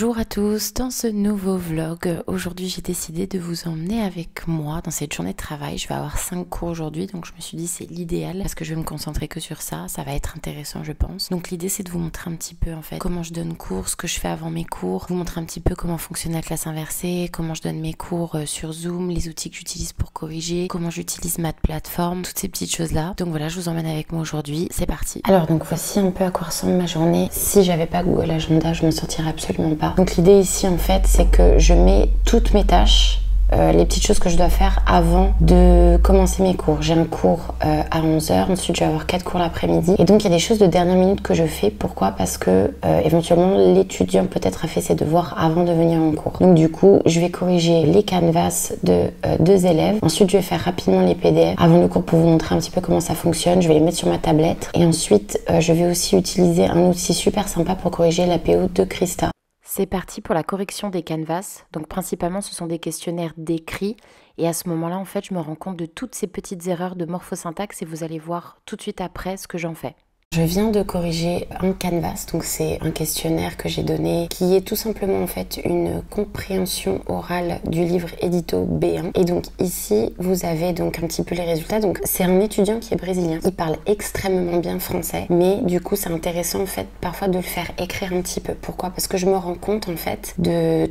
Bonjour à tous, dans ce nouveau vlog, aujourd'hui j'ai décidé de vous emmener avec moi dans cette journée de travail. Je vais avoir 5 cours aujourd'hui, donc je me suis dit c'est l'idéal parce que je vais me concentrer que sur ça, ça va être intéressant je pense. Donc l'idée c'est de vous montrer un petit peu en fait comment je donne cours, ce que je fais avant mes cours, vous montrer un petit peu comment fonctionne la classe inversée, comment je donne mes cours sur Zoom, les outils que j'utilise pour corriger, comment j'utilise ma plateforme, toutes ces petites choses là. Donc voilà, je vous emmène avec moi aujourd'hui, c'est parti. Alors donc voici un peu à quoi ressemble ma journée. Si j'avais pas Google Agenda, je m'en sortirais absolument pas. Donc l'idée ici en fait c'est que je mets toutes mes tâches, les petites choses que je dois faire avant de commencer mes cours. J'ai un cours à 11h, ensuite je vais avoir 4 cours l'après-midi et donc il y a des choses de dernière minute que je fais. Pourquoi? Parce que éventuellement l'étudiant peut-être a fait ses devoirs avant de venir en cours. Donc du coup je vais corriger les canvas de 2 élèves. Ensuite je vais faire rapidement les PDF avant le cours pour vous montrer un petit peu comment ça fonctionne. Je vais les mettre sur ma tablette et ensuite je vais aussi utiliser un outil super sympa pour corriger l'APO de Christa. C'est parti pour la correction des canvas. Donc principalement ce sont des questionnaires d'écrit et à ce moment-là en fait je me rends compte de toutes ces petites erreurs de morphosyntaxe et vous allez voir tout de suite après ce que j'en fais. Je viens de corriger un canvas, donc c'est un questionnaire que j'ai donné qui est tout simplement en fait une compréhension orale du livre édito B1. Et donc ici vous avez donc un petit peu les résultats. Donc c'est un étudiant qui est brésilien, il parle extrêmement bien français, mais du coup c'est intéressant en fait parfois de le faire écrire un petit peu. Pourquoi? Parce que je me rends compte en fait de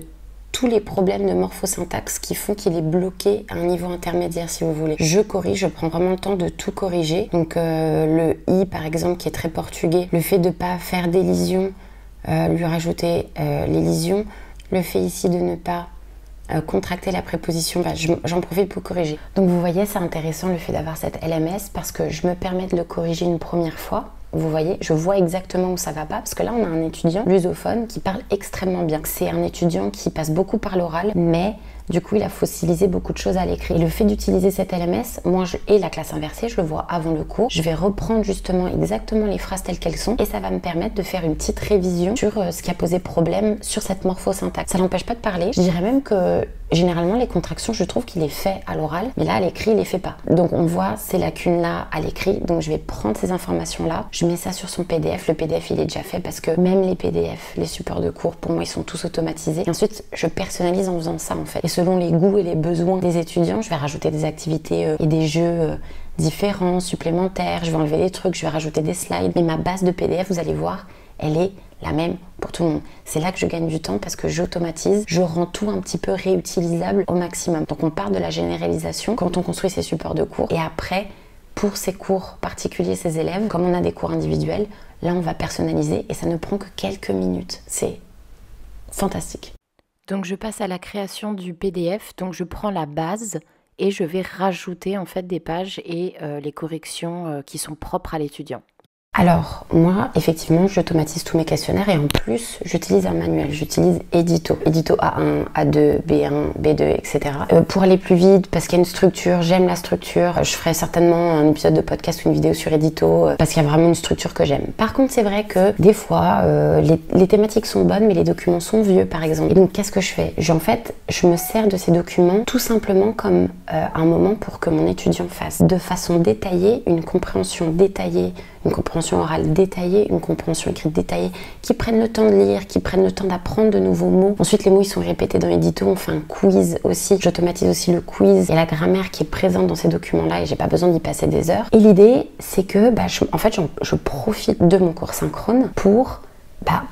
tous les problèmes de morphosyntaxe qui font qu'il est bloqué à un niveau intermédiaire si vous voulez. Je corrige, je prends vraiment le temps de tout corriger. Donc le i par exemple qui est très portugais, le fait de ne pas faire d'élision, lui rajouter l'élision, le fait ici de ne pas contracter la préposition, j'en profite pour corriger. Donc vous voyez c'est intéressant le fait d'avoir cette LMS parce que je me permets de le corriger une première fois. Vous voyez, je vois exactement où ça va pas parce que là on a un étudiant lusophone qui parle extrêmement bien. C'est un étudiant qui passe beaucoup par l'oral mais du coup il a fossilisé beaucoup de choses à l'écrit. Et le fait d'utiliser cette LMS, moi et la classe inversée, je le vois avant le cours, je vais reprendre justement exactement les phrases telles qu'elles sont et ça va me permettre de faire une petite révision sur ce qui a posé problème sur cette morphosyntaxe. Ça n'empêche pas de parler, je dirais même que généralement les contractions je trouve qu'il les fait à l'oral mais là à l'écrit il les fait pas. Donc on voit ces lacunes là à l'écrit, donc je vais prendre ces informations là, je mets ça sur son PDF, le PDF il est déjà fait parce que même les PDF, les supports de cours pour moi ils sont tous automatisés et ensuite je personnalise en faisant ça en fait. Et selon les goûts et les besoins des étudiants, je vais rajouter des activités et des jeux différents, supplémentaires, je vais enlever des trucs, je vais rajouter des slides mais ma base de PDF vous allez voir elle est la même pour tout le monde. C'est là que je gagne du temps parce que j'automatise, je rends tout un petit peu réutilisable au maximum. Donc on part de la généralisation quand on construit ses supports de cours et après pour ces cours particuliers, ces élèves, comme on a des cours individuels, là on va personnaliser et ça ne prend que quelques minutes. C'est fantastique. Donc je passe à la création du PDF, donc je prends la base et je vais rajouter en fait des pages et les corrections qui sont propres à l'étudiant. Alors, moi, effectivement, j'automatise tous mes questionnaires et en plus, j'utilise un manuel, j'utilise Edito. Edito A1, A2, B1, B2, etc. Pour aller plus vite, parce qu'il y a une structure, j'aime la structure. Je ferai certainement un épisode de podcast ou une vidéo sur Edito, parce qu'il y a vraiment une structure que j'aime. Par contre, c'est vrai que des fois, les thématiques sont bonnes, mais les documents sont vieux, par exemple. Et donc, qu'est-ce que je fais? En fait, je me sers de ces documents tout simplement comme un moment pour que mon étudiant fasse de façon détaillée, une compréhension détaillée, une compréhension orale détaillée, une compréhension écrite détaillée, qui prennent le temps de lire, qui prennent le temps d'apprendre de nouveaux mots. Ensuite, les mots ils sont répétés dans Edito, on fait un quiz aussi. J'automatise aussi le quiz et la grammaire qui est présente dans ces documents-là et j'ai pas besoin d'y passer des heures. Et l'idée, c'est que je profite de mon cours synchrone pour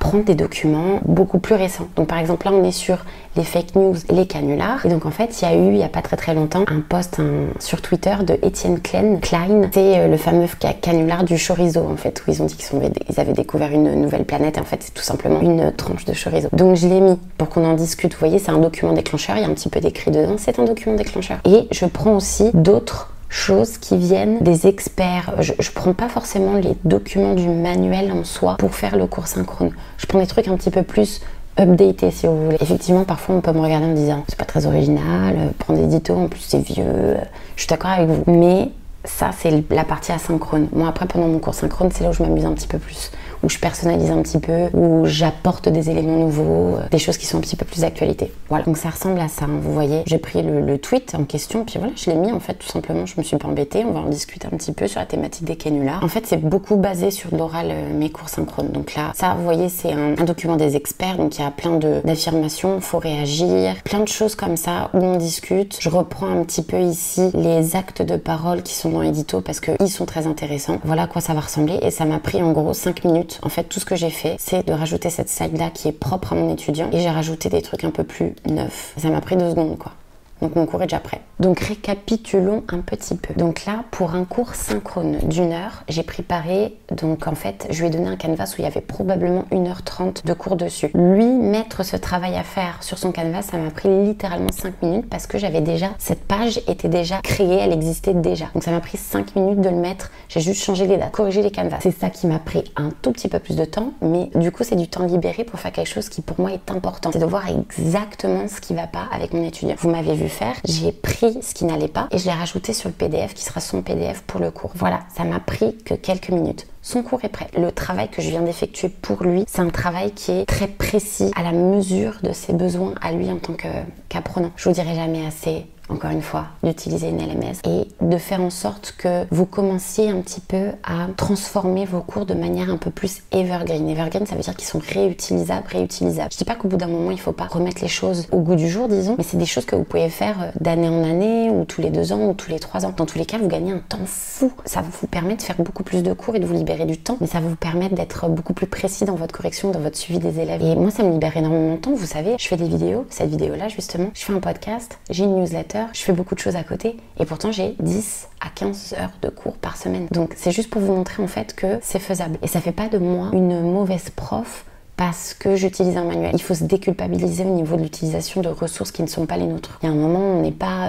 prendre des documents beaucoup plus récents. Donc par exemple là on est sur les fake news, les canulars et donc en fait il y a pas très longtemps un post sur Twitter de Étienne Klein, c'est le fameux canular du chorizo en fait où ils ont dit qu'ils avaient découvert une nouvelle planète et en fait c'est tout simplement une tranche de chorizo. Donc je l'ai mis pour qu'on en discute, vous voyez c'est un document déclencheur, il y a un petit peu d'écrit dedans, c'est un document déclencheur. Et je prends aussi d'autres choses qui viennent des experts. Je prends pas forcément les documents du manuel en soi pour faire le cours synchrone. Je prends des trucs un petit peu plus updatés si vous voulez. Effectivement, parfois on peut me regarder en me disant c'est pas très original, prendre Edito en plus c'est vieux. Je suis d'accord avec vous. Mais ça c'est la partie asynchrone. Moi après pendant mon cours synchrone c'est là où je m'amuse un petit peu plus. où je personnalise un petit peu, où j'apporte des éléments nouveaux, des choses qui sont un petit peu plus d'actualité. Voilà, donc ça ressemble à ça, hein, vous voyez. J'ai pris le tweet en question, puis voilà, je l'ai mis en fait tout simplement, je me suis pas embêtée, on va en discuter un petit peu sur la thématique des canulars. En fait, c'est beaucoup basé sur l'oral, mes cours synchrones. Donc là, ça, vous voyez, c'est un document des experts, donc il y a plein d'affirmations, faut réagir, plein de choses comme ça où on discute. Je reprends un petit peu ici les actes de parole qui sont dans l'édito parce qu'ils sont très intéressants. Voilà à quoi ça va ressembler et ça m'a pris en gros 5 minutes. En fait, tout ce que j'ai fait, c'est de rajouter cette slide-là qui est propre à mon étudiant et j'ai rajouté des trucs un peu plus neufs. Ça m'a pris 2 secondes, quoi. Donc mon cours est déjà prêt. Donc récapitulons un petit peu. Donc là, pour un cours synchrone d'1 heure, j'ai préparé, donc en fait, je lui ai donné un canvas où il y avait probablement 1h30 de cours dessus. Lui, mettre ce travail à faire sur son canvas, ça m'a pris littéralement 5 minutes parce que j'avais déjà, cette page était déjà créée, elle existait déjà. Donc ça m'a pris 5 minutes de le mettre, j'ai juste changé les dates, corrigé les canvas. C'est ça qui m'a pris un tout petit peu plus de temps, mais du coup, c'est du temps libéré pour faire quelque chose qui pour moi est important. C'est de voir exactement ce qui va pas avec mon étudiant. Vous m'avez vu faire, j'ai pris ce qui n'allait pas et je l'ai rajouté sur le PDF qui sera son PDF pour le cours. Voilà, ça m'a pris que quelques minutes. Son cours est prêt. Le travail que je viens d'effectuer pour lui, c'est un travail qui est très précis, à la mesure de ses besoins à lui en tant qu'apprenant. Je vous dirai jamais assez, encore une fois, d'utiliser une LMS et de faire en sorte que vous commenciez un petit peu à transformer vos cours de manière un peu plus evergreen. Evergreen, ça veut dire qu'ils sont réutilisables. Je dis pas qu'au bout d'un moment, il faut pas remettre les choses au goût du jour, disons, mais c'est des choses que vous pouvez faire d'année en année, ou tous les 2 ans, ou tous les 3 ans. Dans tous les cas, vous gagnez un temps fou. Ça vous permet de faire beaucoup plus de cours et de vous libérer du temps, mais ça va vous permettre d'être beaucoup plus précis dans votre correction, dans votre suivi des élèves. Et moi, ça me libère énormément de temps. Vous savez, je fais des vidéos, cette vidéo-là, justement, je fais un podcast, j'ai une newsletter, je fais beaucoup de choses à côté et pourtant j'ai 10 à 15 heures de cours par semaine. Donc c'est juste pour vous montrer en fait que c'est faisable. Et ça fait pas de moi une mauvaise prof parce que j'utilise un manuel. Il faut se déculpabiliser au niveau de l'utilisation de ressources qui ne sont pas les nôtres. Il y a un moment où on n'est pas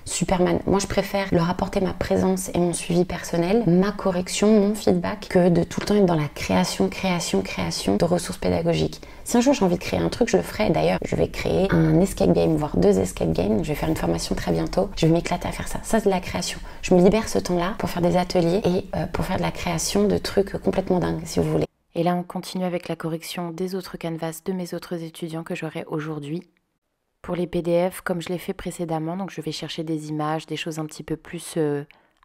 Superman. Moi, je préfère leur apporter ma présence et mon suivi personnel, ma correction, mon feedback, que de tout le temps être dans la création de ressources pédagogiques. Si un jour j'ai envie de créer un truc, je le ferai. D'ailleurs, je vais créer un escape game, voire 2 escape games. Je vais faire une formation très bientôt. Je vais m'éclater à faire ça. Ça, c'est de la création. Je me libère ce temps-là pour faire des ateliers et pour faire de la création de trucs complètement dingues, si vous voulez. Et là, on continue avec la correction des autres canvas de mes autres étudiants que j'aurai aujourd'hui. Pour les PDF, comme je l'ai fait précédemment, donc je vais chercher des images, des choses un petit peu plus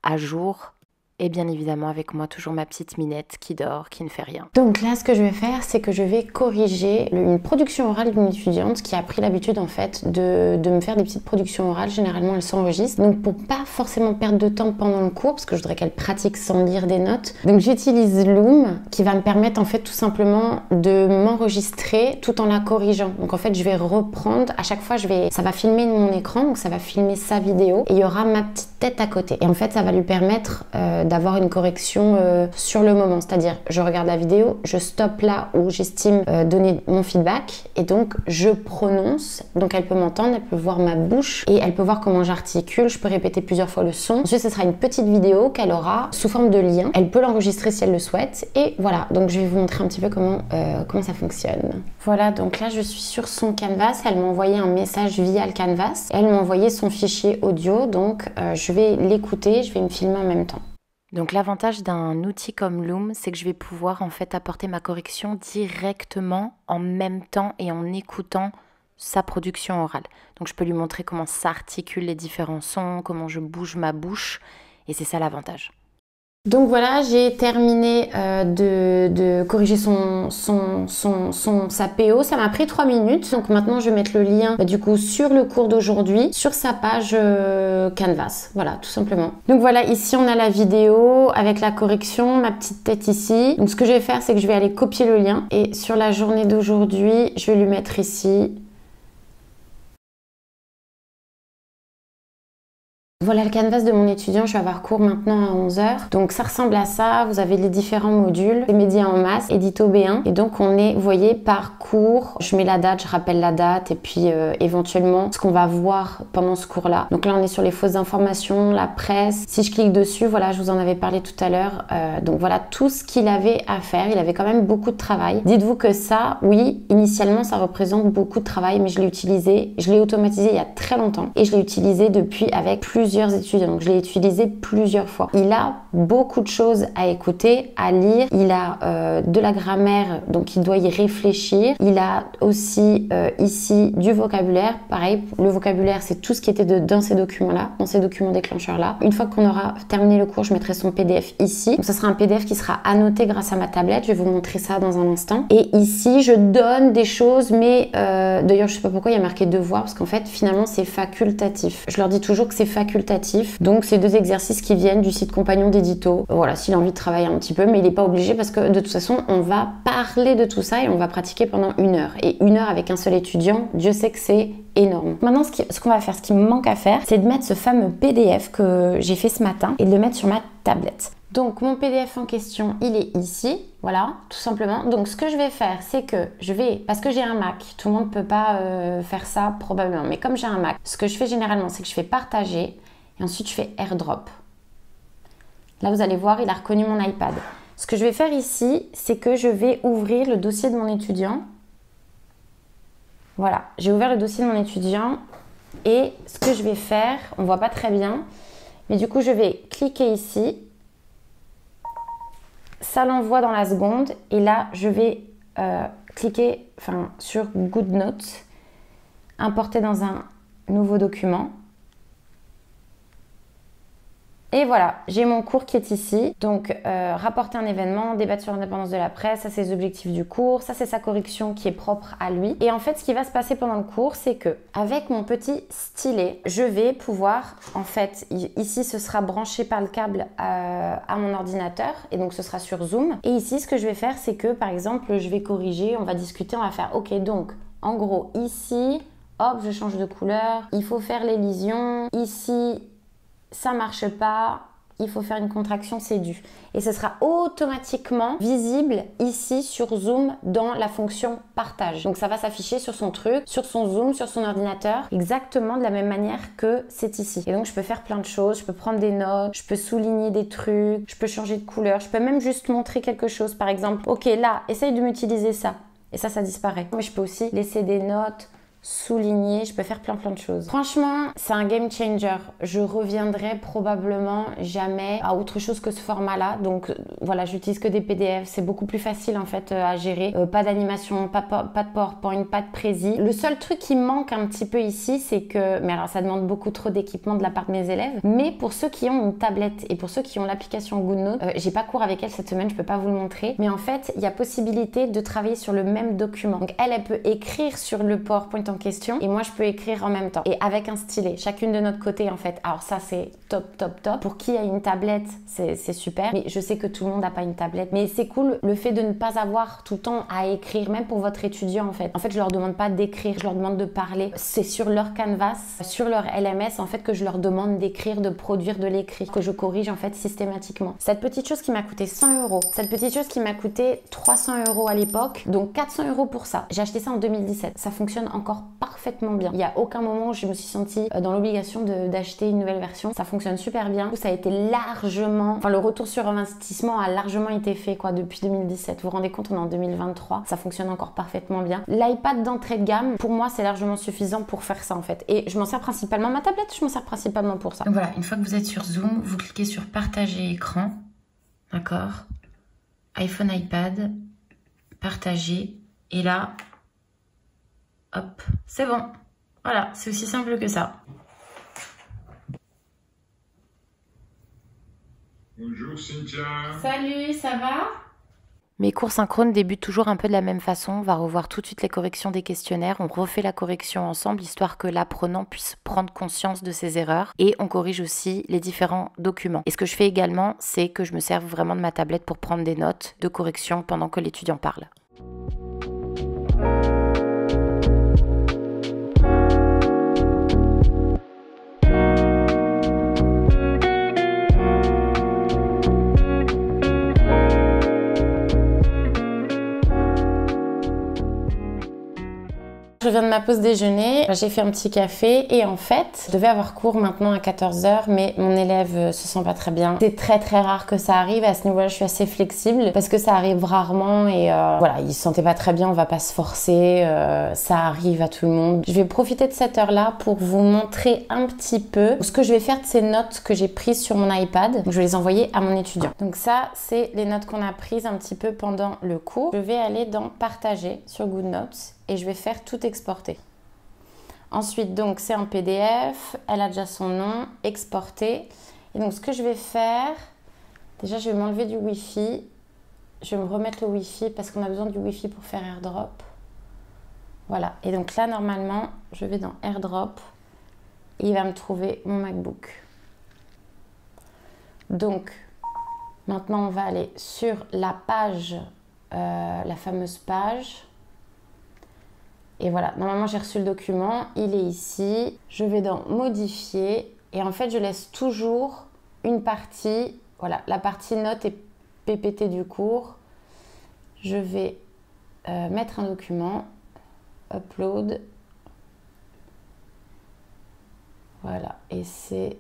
à jour. Et bien évidemment, avec moi, toujours ma petite Minette qui dort, qui ne fait rien. Donc là, ce que je vais faire, c'est que je vais corriger une production orale d'une étudiante qui a pris l'habitude, en fait, de me faire des petites productions orales. Généralement, elle s'enregistre. Donc, pour pas forcément perdre de temps pendant le cours, parce que je voudrais qu'elle pratique sans lire des notes, donc j'utilise Loom, qui va me permettre, en fait, tout simplement de m'enregistrer tout en la corrigeant. Donc, en fait, je vais reprendre. À chaque fois, ça va filmer mon écran, donc ça va filmer sa vidéo. Et il y aura ma petite tête à côté. Et en fait, ça va lui permettre d'avoir une correction sur le moment, c'est-à-dire je regarde la vidéo, je stoppe là où j'estime donner mon feedback et donc je prononce, donc elle peut m'entendre, elle peut voir ma bouche et elle peut voir comment j'articule, je peux répéter plusieurs fois le son. Ensuite ce sera une petite vidéo qu'elle aura sous forme de lien, elle peut l'enregistrer si elle le souhaite et voilà, donc je vais vous montrer un petit peu comment ça fonctionne. Voilà, donc là je suis sur son canvas, elle m'a envoyé un message via le canvas, elle m'a envoyé son fichier audio, donc je vais l'écouter, je vais me filmer en même temps. Donc l'avantage d'un outil comme Loom, c'est que je vais pouvoir en fait apporter ma correction directement en même temps et en écoutant sa production orale. Donc je peux lui montrer comment s'articulent les différents sons, comment je bouge ma bouche et c'est ça l'avantage. Donc voilà, j'ai terminé de corriger sa PO. Ça m'a pris 3 minutes. Donc maintenant, je vais mettre le lien du coup sur le cours d'aujourd'hui, sur sa page Canvas. Voilà, tout simplement. Donc voilà, ici on a la vidéo avec la correction, ma petite tête ici. Donc ce que je vais faire, c'est que je vais aller copier le lien. Et sur la journée d'aujourd'hui, je vais lui mettre ici. Voilà le canvas de mon étudiant, je vais avoir cours maintenant à 11 h. Donc ça ressemble à ça, vous avez les différents modules, les médias en masse, édito B1. Et donc on est, vous voyez, par cours, je mets la date, je rappelle la date et puis éventuellement ce qu'on va voir pendant ce cours-là. Donc là on est sur les fausses informations, la presse. Si je clique dessus, voilà, je vous en avais parlé tout à l'heure. Donc voilà tout ce qu'il avait à faire, il avait quand même beaucoup de travail. Dites-vous que ça, oui, initialement ça représente beaucoup de travail, mais je l'ai utilisé, je l'ai automatisé il y a très longtemps et je l'ai utilisé depuis avec plusieurs plusieurs étudiants, donc je l'ai utilisé plusieurs fois. Il a beaucoup de choses à écouter, à lire. Il a de la grammaire, donc il doit y réfléchir. Il a aussi ici du vocabulaire. Pareil, le vocabulaire, c'est tout ce qui était dans ces documents-là, dans ces documents déclencheurs-là. Une fois qu'on aura terminé le cours, je mettrai son PDF ici. Donc ça sera un PDF qui sera annoté grâce à ma tablette. Je vais vous montrer ça dans un instant. Et ici, je donne des choses, mais d'ailleurs, je sais pas pourquoi il y a marqué devoir, parce qu'en fait, finalement, c'est facultatif. Je leur dis toujours que c'est facultatif. Donc, c'est 2 exercices qui viennent du site Compagnon d'édito. Voilà, s'il a envie de travailler un petit peu, mais il n'est pas obligé parce que de toute façon, on va parler de tout ça et on va pratiquer pendant 1 heure. Et 1 heure avec un seul étudiant, Dieu sait que c'est énorme. Maintenant, ce qu'on va faire, ce qui me manque à faire, c'est de mettre ce fameux PDF que j'ai fait ce matin et de le mettre sur ma tablette. Donc, mon PDF en question, il est ici. Voilà, tout simplement. Donc, ce que je vais faire, c'est que parce que j'ai un Mac, tout le monde ne peut pas faire ça probablement, mais comme j'ai un Mac, ce que je fais généralement, c'est que je fais partager et ensuite je fais AirDrop. Là, vous allez voir, il a reconnu mon iPad. Ce que je vais faire ici, c'est que je vais ouvrir le dossier de mon étudiant. Voilà, j'ai ouvert le dossier de mon étudiant et ce que je vais faire, on ne voit pas très bien, mais du coup, je vais cliquer ici. Ça l'envoie dans la seconde et là je vais cliquer sur GoodNotes, importer dans un nouveau document. Et voilà, j'ai mon cours qui est ici. Donc, rapporter un événement, débattre sur l'indépendance de la presse, ça c'est les objectifs du cours, ça c'est sa correction qui est propre à lui. Et en fait, ce qui va se passer pendant le cours, c'est que avec mon petit stylet, je vais pouvoir, en fait, ici ce sera branché par le câble à mon ordinateur et donc ce sera sur Zoom. Et ici, ce que je vais faire, c'est que par exemple, je vais corriger, on va discuter, on va faire, ok, donc en gros, ici, hop, je change de couleur, il faut faire l'élision, ici, ça marche pas, il faut faire une contraction, c'est dû. Et ce sera automatiquement visible ici sur Zoom dans la fonction partage. Donc ça va s'afficher sur son truc, sur son Zoom, sur son ordinateur, exactement de la même manière que c'est ici. Et donc je peux faire plein de choses, je peux prendre des notes, je peux souligner des trucs, je peux changer de couleur, je peux même juste montrer quelque chose. Par exemple, ok là, essaye de m'utiliser ça. Et ça disparaît. Mais je peux aussi laisser des notes, souligner, je peux faire plein de choses. Franchement, c'est un game changer. Je reviendrai probablement jamais à autre chose que ce format-là. Donc voilà, j'utilise que des PDF. C'est beaucoup plus facile en fait à gérer. Pas d'animation, pas de PowerPoint, pas de prési. Le seul truc qui manque un petit peu ici, c'est que, mais alors ça demande beaucoup trop d'équipement de la part de mes élèves. Mais pour ceux qui ont une tablette et pour ceux qui ont l'application GoodNote, j'ai pas cours avec elle cette semaine, je peux pas vous le montrer. Mais en fait, il y a possibilité de travailler sur le même document. Donc elle peut écrire sur le PowerPoint en question et moi je peux écrire en même temps et avec un stylet, chacune de notre côté en fait. Alors ça c'est top. Pour qui a une tablette, c'est super, mais je sais que tout le monde n'a pas une tablette, mais c'est cool le fait de ne pas avoir tout le temps à écrire, même pour votre étudiant en fait. En fait, je leur demande pas d'écrire, je leur demande de parler. C'est sur leur canvas, sur leur LMS en fait que je leur demande d'écrire, de produire de l'écrit, que je corrige en fait systématiquement. Cette petite chose qui m'a coûté 100 €, cette petite chose qui m'a coûté 300 € à l'époque, donc 400 € pour ça. J'ai acheté ça en 2017. Ça fonctionne encore parfaitement bien. Il n'y a aucun moment où je me suis sentie dans l'obligation d'acheter une nouvelle version. Ça fonctionne super bien. Ça a été largement, enfin le retour sur investissement a largement été fait quoi depuis 2017. Vous vous rendez compte, on est en 2023. Ça fonctionne encore parfaitement bien. L'iPad d'entrée de gamme, pour moi, c'est largement suffisant pour faire ça en fait. Et je m'en sers principalement, ma tablette, je m'en sers principalement pour ça. Donc voilà, une fois que vous êtes sur Zoom, vous cliquez sur partager écran. D'accord. iPhone, iPad, partager. Et là, hop, c'est bon. Voilà, c'est aussi simple que ça. Bonjour Cynthia. Salut, ça va? Mes cours synchrones débutent toujours un peu de la même façon. On va revoir tout de suite les corrections des questionnaires. On refait la correction ensemble, histoire que l'apprenant puisse prendre conscience de ses erreurs. Et on corrige aussi les différents documents. Et ce que je fais également, c'est que je me serve vraiment de ma tablette pour prendre des notes de correction pendant que l'étudiant parle. Je Je viens de ma pause déjeuner, j'ai fait un petit café et en fait, je devais avoir cours maintenant à 14h, mais mon élève se sent pas très bien. C'est très rare que ça arrive, à ce niveau-là je suis assez flexible parce que ça arrive rarement et voilà, il se sentait pas très bien, on va pas se forcer, ça arrive à tout le monde. Je vais profiter de cette heure-là pour vous montrer un petit peu ce que je vais faire de ces notes que j'ai prises sur mon iPad. Donc, je vais les envoyer à mon étudiant. Donc ça, c'est les notes qu'on a prises un petit peu pendant le cours. Je vais aller dans Partager sur GoodNotes et je vais faire tout exporter. Ensuite, donc, c'est un PDF. Elle a déjà son nom, exporté. Et donc, ce que je vais faire, déjà, je vais m'enlever du Wi-Fi. Je vais me remettre le Wi-Fi parce qu'on a besoin du Wi-Fi pour faire AirDrop. Voilà. Et donc là, normalement, je vais dans AirDrop et il va me trouver mon MacBook. Donc, maintenant, on va aller sur la page, la fameuse page. Et voilà, normalement, j'ai reçu le document. Il est ici. Je vais dans Modifier. Et en fait, je laisse toujours une partie. Voilà, la partie notes et PPT du cours. Je vais mettre un document. Upload. Voilà, et c'est...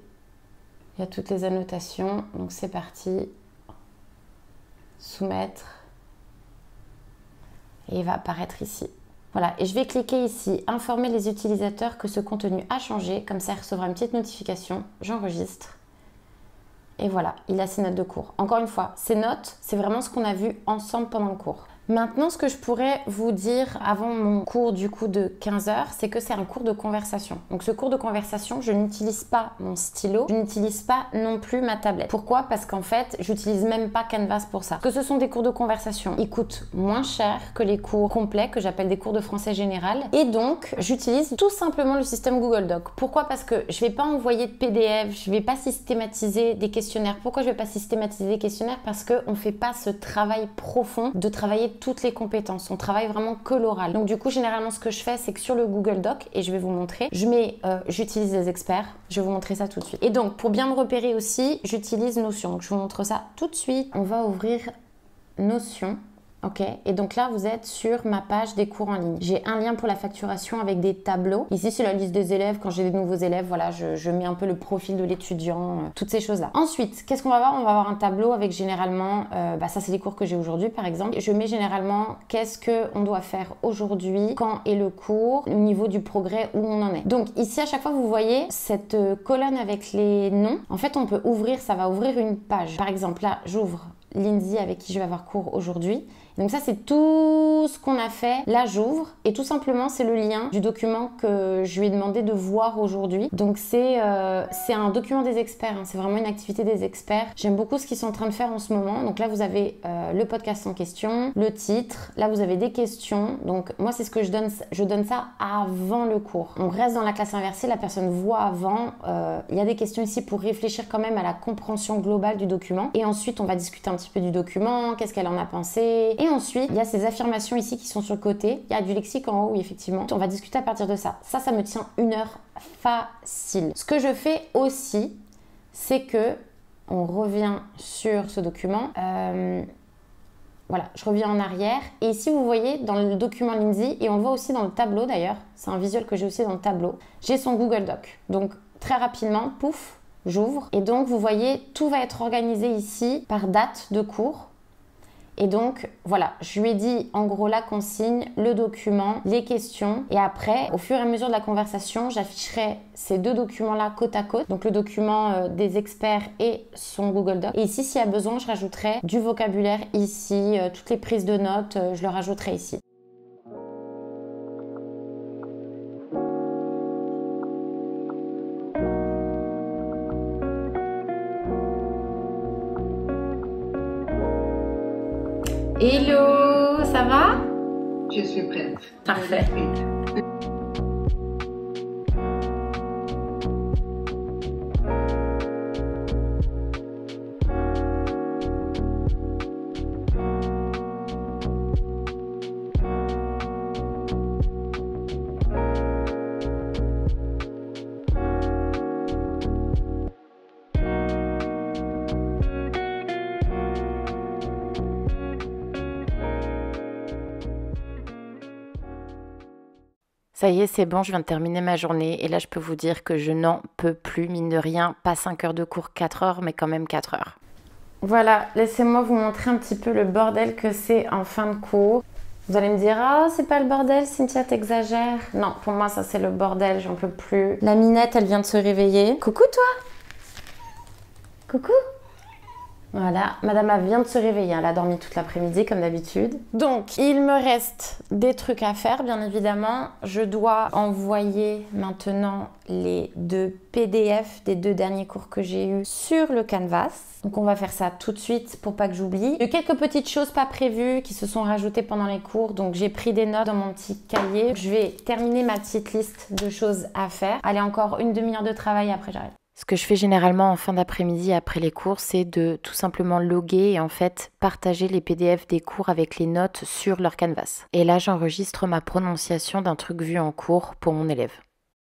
Il y a toutes les annotations, donc c'est parti. Soumettre. Et il va apparaître ici. Voilà, et je vais cliquer ici, informer les utilisateurs que ce contenu a changé. Comme ça, il recevra une petite notification. J'enregistre. Et voilà, il a ses notes de cours. Encore une fois, ces notes, c'est vraiment ce qu'on a vu ensemble pendant le cours. Maintenant, ce que je pourrais vous dire avant mon cours du coup de 15h, c'est que c'est un cours de conversation. Donc ce cours de conversation, je n'utilise pas mon stylo, je n'utilise pas non plus ma tablette. Pourquoi? Parce qu'en fait, j'utilise même pas Canvas pour ça. Parce que ce sont des cours de conversation. Ils coûtent moins cher que les cours complets que j'appelle des cours de français général. Et donc, j'utilise tout simplement le système Google Doc. Pourquoi? Parce que je vais pas envoyer de PDF, je vais pas systématiser des questionnaires. Pourquoi je vais pas systématiser des questionnaires? Parce qu'on fait pas ce travail profond de travailler toutes les compétences. On travaille vraiment que l'oral. Donc du coup, généralement, ce que je fais, c'est que sur le Google Doc, et je vais vous montrer, j'utilise des experts. Je vais vous montrer ça tout de suite. Et donc, pour bien me repérer aussi, j'utilise Notion. Donc, je vous montre ça tout de suite. On va ouvrir Notion. Ok, et donc là, vous êtes sur ma page des cours en ligne. J'ai un lien pour la facturation avec des tableaux. Ici, c'est la liste des élèves. Quand j'ai des nouveaux élèves, voilà, je mets un peu le profil de l'étudiant, toutes ces choses-là. Ensuite, qu'est-ce qu'on va voir? On va avoir un tableau avec généralement, ça c'est les cours que j'ai aujourd'hui par exemple. Je mets généralement qu'est-ce qu'on doit faire aujourd'hui, quand est le cours, au niveau du progrès, où on en est. Donc ici, à chaque fois, vous voyez cette colonne avec les noms. En fait, on peut ouvrir, ça va ouvrir une page. Par exemple, là, j'ouvre Lindsay avec qui je vais avoir cours aujourd'hui. Donc ça, c'est tout ce qu'on a fait. Là, j'ouvre et tout simplement, c'est le lien du document que je lui ai demandé de voir aujourd'hui. Donc c'est un document des experts, hein. C'est vraiment une activité des experts. J'aime beaucoup ce qu'ils sont en train de faire en ce moment. Donc là, vous avez le podcast en question, le titre. Là, vous avez des questions. Donc moi, c'est ce que je donne. Je donne ça avant le cours. On reste dans la classe inversée, la personne voit avant. Il y a des questions ici pour réfléchir quand même à la compréhension globale du document. Et ensuite, on va discuter un petit peu du document, qu'est-ce qu'elle en a pensé. Et ensuite, il y a ces affirmations ici qui sont sur le côté. Il y a du lexique en haut, oui, effectivement. On va discuter à partir de ça. Ça me tient 1 heure facile. Ce que je fais aussi, c'est que on revient sur ce document. Voilà, je reviens en arrière. Et ici, vous voyez dans le document Lindsay, et on voit aussi dans le tableau d'ailleurs, c'est un visuel que j'ai aussi dans le tableau, j'ai son Google Doc. Donc, très rapidement, pouf, j'ouvre. Et donc, vous voyez, tout va être organisé ici par date de cours. Et donc, voilà, je lui ai dit en gros la consigne, le document, les questions. Et après, au fur et à mesure de la conversation, j'afficherai ces deux documents-là côte à côte. Donc, le document des experts et son Google Doc. Et ici, s'il y a besoin, je rajouterai du vocabulaire ici, toutes les prises de notes, je le rajouterai ici. Hello, ça va? Je suis prête. Parfait. Ça y est, c'est bon, je viens de terminer ma journée et là je peux vous dire que je n'en peux plus, mine de rien, pas 5 heures de cours, 4 heures, mais quand même 4 heures. Voilà, laissez-moi vous montrer un petit peu le bordel que c'est en fin de cours. Vous allez me dire, ah, c'est pas le bordel, Cynthia, t'exagères. Non, pour moi, ça c'est le bordel, j'en peux plus. La Minette, elle vient de se réveiller. Coucou, toi. Coucou. Voilà, madame vient de se réveiller, elle a dormi toute l'après-midi comme d'habitude. Donc, il me reste des trucs à faire, bien évidemment. Je dois envoyer maintenant les 2 PDF des 2 derniers cours que j'ai eus sur le Canvas. Donc, on va faire ça tout de suite pour pas que j'oublie. Il y a eu quelques petites choses pas prévues qui se sont rajoutées pendant les cours. Donc, j'ai pris des notes dans mon petit cahier. Je vais terminer ma petite liste de choses à faire. Allez, encore une demi-heure de travail, après j'arrête. Ce que je fais généralement en fin d'après-midi après les cours, c'est de tout simplement loguer et en fait partager les PDF des cours avec les notes sur leur Canvas. Et là, j'enregistre ma prononciation d'un truc vu en cours pour mon élève.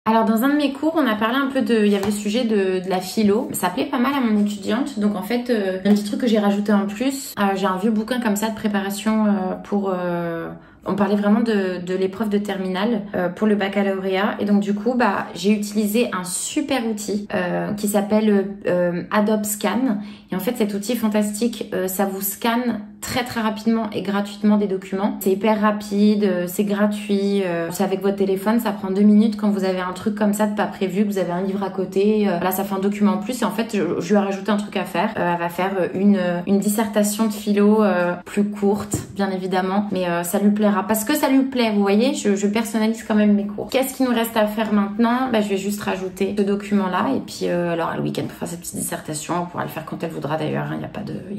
Alors dans un de mes cours, on a parlé un peu il y avait le sujet de la philo. Ça plaît pas mal à mon étudiante. Donc en fait, un petit truc que j'ai rajouté en plus, j'ai un vieux bouquin comme ça de préparation pour... on parlait vraiment de l'épreuve de terminale pour le baccalauréat. Et donc du coup, j'ai utilisé un super outil qui s'appelle Adobe Scan. Et en fait, cet outil fantastique, ça vous scanne très très rapidement et gratuitement des documents. C'est hyper rapide, c'est gratuit, c'est avec votre téléphone, ça prend 2 minutes quand vous avez un truc comme ça de pas prévu, que vous avez un livre à côté. Là, ça fait un document en plus et en fait, je lui ai rajouté un truc à faire. Elle va faire une dissertation de philo plus courte, bien évidemment, mais ça lui plaira parce que ça lui plaît, vous voyez, je personnalise quand même mes cours. Qu'est-ce qu'il nous reste à faire maintenant? Je vais juste rajouter ce document-là et puis alors le week-end pour faire cette petite dissertation, on pourra le faire quand elle voudra d'ailleurs, il n'y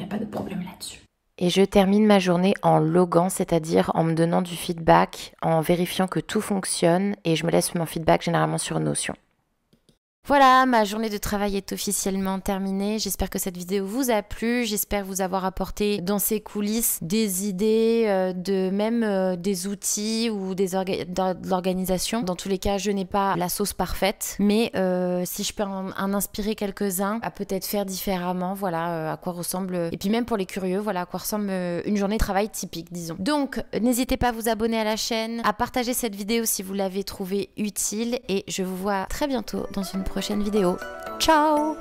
a pas de problème là-dessus. Et je termine ma journée en loguant, c'est-à-dire en me donnant du feedback, en vérifiant que tout fonctionne et je me laisse mon feedback généralement sur Notion. Voilà, ma journée de travail est officiellement terminée. J'espère que cette vidéo vous a plu. J'espère vous avoir apporté dans ces coulisses des idées, des outils ou de l'organisation. Dans tous les cas, je n'ai pas la sauce parfaite, mais si je peux en inspirer quelques-uns, à peut-être faire différemment, voilà à quoi ressemble, et puis même pour les curieux, voilà à quoi ressemble une journée de travail typique, disons. Donc, n'hésitez pas à vous abonner à la chaîne, à partager cette vidéo si vous l'avez trouvée utile, et je vous vois très bientôt dans une prochaine vidéo. Ciao!